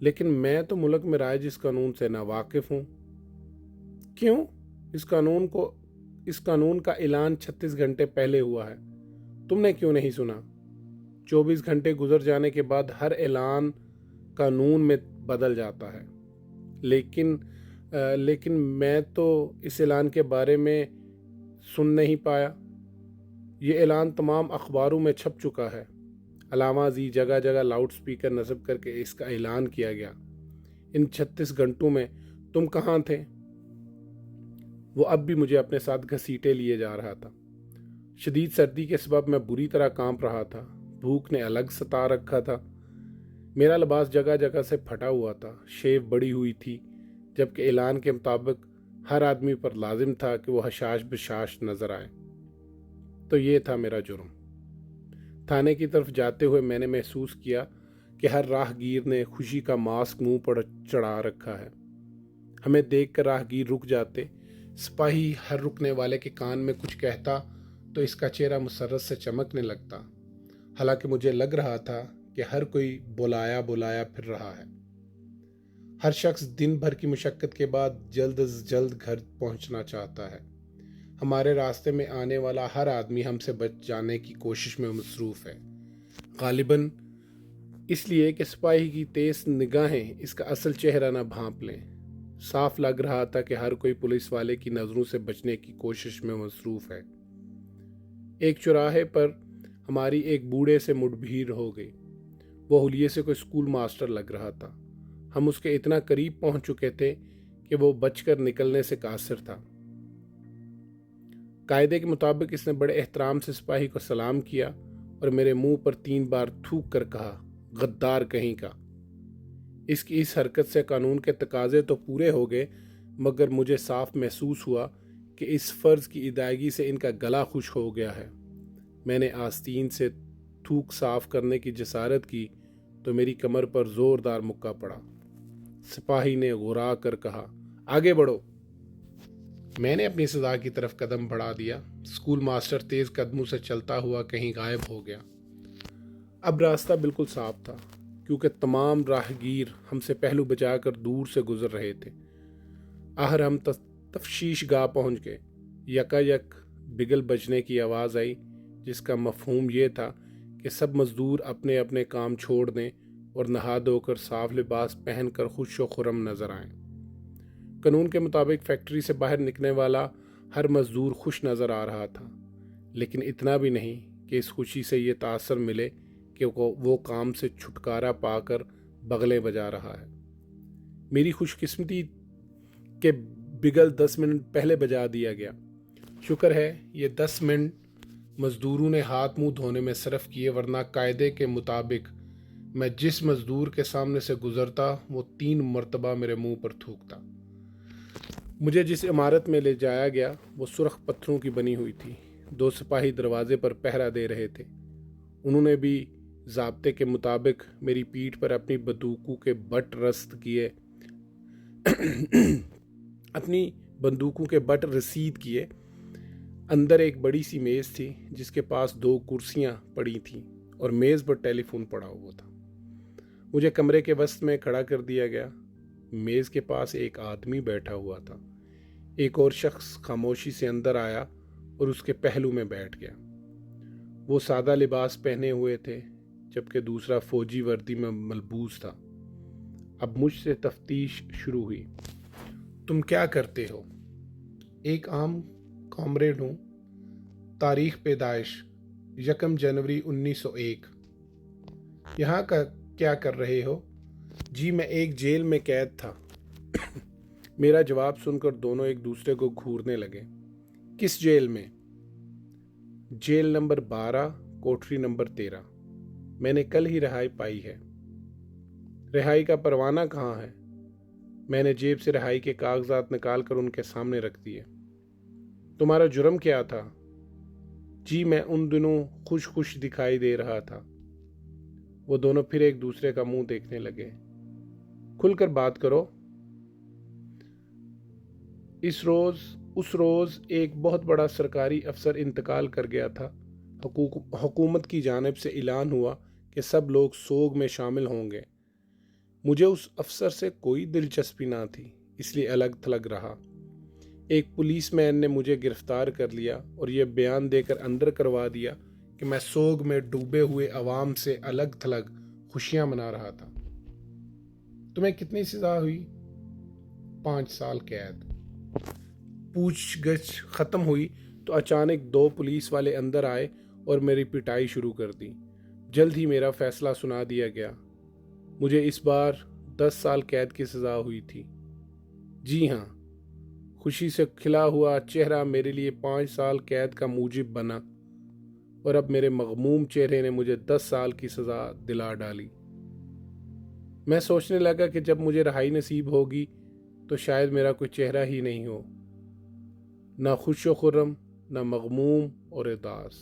لیکن میں تو ملک میں رائج اس قانون سے ناواقف ہوں۔ کیوں؟ اس قانون کا اعلان 36 گھنٹے پہلے ہوا ہے، تم نے کیوں نہیں سنا؟ 24 گھنٹے گزر جانے کے بعد ہر اعلان قانون میں بدل جاتا ہے، لیکن میں تو اس اعلان کے بارے میں سن نہیں پایا۔ یہ اعلان تمام اخباروں میں چھپ چکا ہے، علامہ ازیں جگہ جگہ لاؤڈ سپیکر نصب کر کے اس کا اعلان کیا گیا۔ ان 36 گھنٹوں میں تم کہاں تھے؟ وہ اب بھی مجھے اپنے ساتھ گھسیٹے لیے جا رہا تھا۔ شدید سردی کے سبب میں بری طرح کانپ رہا تھا، بھوک نے الگ ستا رکھا تھا، میرا لباس جگہ جگہ سے پھٹا ہوا تھا، شیو بڑی ہوئی تھی، جبکہ اعلان کے مطابق ہر آدمی پر لازم تھا کہ وہ حشاش بشاش نظر آئے۔ تو یہ تھا میرا جرم۔ تھانے کی طرف جاتے ہوئے میں نے محسوس کیا کہ ہر راہ گیر نے خوشی کا ماسک منہ پر چڑھا رکھا ہے۔ ہمیں دیکھ کر راہ گیر رک جاتے، سپاہی ہر رکنے والے کے کان میں کچھ کہتا تو اس کا چہرہ مسرت سے چمکنے لگتا، حالانکہ مجھے لگ رہا تھا کہ ہر کوئی بلایا پھر رہا ہے۔ ہر شخص دن بھر کی مشقت کے بعد جلد از جلد گھر پہنچنا چاہتا ہے۔ ہمارے راستے میں آنے والا ہر آدمی ہم سے بچ جانے کی کوشش میں مصروف ہے، غالباً اس لیے کہ سپاہی کی تیز نگاہیں اس کا اصل چہرہ نہ بھانپ لیں۔ صاف لگ رہا تھا کہ ہر کوئی پولیس والے کی نظروں سے بچنے کی کوشش میں مصروف ہے۔ ایک چوراہے پر ہماری ایک بوڑھے سے مڈ بھیڑ ہو گئی۔ وہ حلیے سے کوئی اسکول ماسٹر لگ رہا تھا۔ ہم اس کے اتنا قریب پہنچ چکے تھے کہ وہ بچ کر نکلنے سے قاصر تھا۔ قاعدے کے مطابق اس نے بڑے احترام سے سپاہی کو سلام کیا اور میرے منہ پر 3 بار تھوک کر کہا، غدار کہیں کا۔ اس کی اس حرکت سے قانون کے تقاضے تو پورے ہو گئے، مگر مجھے صاف محسوس ہوا کہ اس فرض کی ادائیگی سے ان کا گلا خشک ہو گیا ہے۔ میں نے آستین سے تھوک صاف کرنے کی جسارت کی تو میری کمر پر زوردار مکہ پڑا۔ سپاہی نے غرا کر کہا، آگے بڑھو۔ میں نے اپنی سزا کی طرف قدم بڑھا دیا۔ اسکول ماسٹر تیز قدموں سے چلتا ہوا کہیں غائب ہو گیا۔ اب راستہ بالکل صاف تھا، کیونکہ تمام راہگیر ہم سے پہلو بچا کر دور سے گزر رہے تھے۔ آخر ہم تفتیش گاہ پہنچ گئے۔ یکا یک بگل بجنے کی آواز آئی، جس کا مفہوم یہ تھا کہ سب مزدور اپنے اپنے کام چھوڑ دیں اور نہا دھو کر صاف لباس پہن کر خوش و خرم نظر آئیں۔ قانون کے مطابق فیکٹری سے باہر نکلنے والا ہر مزدور خوش نظر آ رہا تھا، لیکن اتنا بھی نہیں کہ اس خوشی سے یہ تاثر ملے کہ وہ کام سے چھٹکارا پا کر بغلیں بجا رہا ہے۔ میری خوش قسمتی کہ بگل 10 منٹ پہلے بجا دیا گیا۔ شکر ہے یہ 10 منٹ مزدوروں نے ہاتھ منہ دھونے میں صرف کیے، ورنہ قاعدے کے مطابق میں جس مزدور کے سامنے سے گزرتا وہ 3 مرتبہ میرے منہ پر تھوکتا۔ مجھے جس عمارت میں لے جایا گیا وہ سرخ پتھروں کی بنی ہوئی تھی۔ 2 سپاہی دروازے پر پہرا دے رہے تھے۔ انہوں نے بھی ضابطے کے مطابق میری پیٹھ پر اپنی بندوقوں کے بٹ رسید کیے۔ اندر ایک بڑی سی میز تھی جس کے پاس 2 کرسیاں پڑی تھیں اور میز پر ٹیلی فون پڑا ہوا تھا۔ مجھے کمرے کے وسط میں کھڑا کر دیا گیا۔ میز کے پاس ایک آدمی بیٹھا ہوا تھا۔ ایک اور شخص خاموشی سے اندر آیا اور اس کے پہلو میں بیٹھ گیا۔ وہ سادہ لباس پہنے ہوئے تھے، جبکہ دوسرا فوجی وردی میں ملبوس تھا۔ اب مجھ سے تفتیش شروع ہوئی۔ تم کیا کرتے ہو؟ ایک عام کامریڈ ہوں۔ تاریخ پیدائش 1 جنوری 1901۔ یہاں کا کیا کر رہے ہو؟ جی میں ایک جیل میں قید تھا۔ میرا جواب سن کر دونوں ایک دوسرے کو گھورنے لگے۔ کس جیل میں؟ جیل نمبر 12، کوٹری نمبر 13۔ میں نے کل ہی رہائی پائی ہے۔ رہائی کا پروانہ کہاں ہے؟ میں نے جیب سے رہائی کے کاغذات نکال کر ان کے سامنے رکھ دیے۔ تمہارا جرم کیا تھا؟ جی میں ان دنوں خوش دکھائی دے رہا تھا۔ وہ دونوں پھر ایک دوسرے کا منہ دیکھنے لگے۔ کھل کر بات کرو۔ اس روز ایک بہت بڑا سرکاری افسر انتقال کر گیا تھا۔ حکومت کی جانب سے اعلان ہوا کہ سب لوگ سوگ میں شامل ہوں گے۔ مجھے اس افسر سے کوئی دلچسپی نہ تھی، اس لیے الگ تھلگ رہا۔ ایک پولیس مین نے مجھے گرفتار کر لیا اور یہ بیان دے کر اندر کروا دیا کہ میں سوگ میں ڈوبے ہوئے عوام سے الگ تھلگ خوشیاں منا رہا تھا۔ تمہیں کتنی سزا ہوئی؟ 5 سال قید۔ پوچھ گچھ ختم ہوئی تو اچانک 2 پولیس والے اندر آئے اور میری پٹائی شروع کر دی۔ جلد ہی میرا فیصلہ سنا دیا گیا۔ مجھے اس بار 10 سال قید کی سزا ہوئی تھی۔ جی ہاں، خوشی سے کھلا ہوا چہرہ میرے لیے 5 سال قید کا موجب بنا، اور اب میرے مغموم چہرے نے مجھے 10 سال کی سزا دلا ڈالی۔ میں سوچنے لگا کہ جب مجھے رہائی نصیب ہوگی تو شاید میرا کوئی چہرہ ہی نہیں ہو، نہ خوش و خرم، نہ مغموم اور اداس۔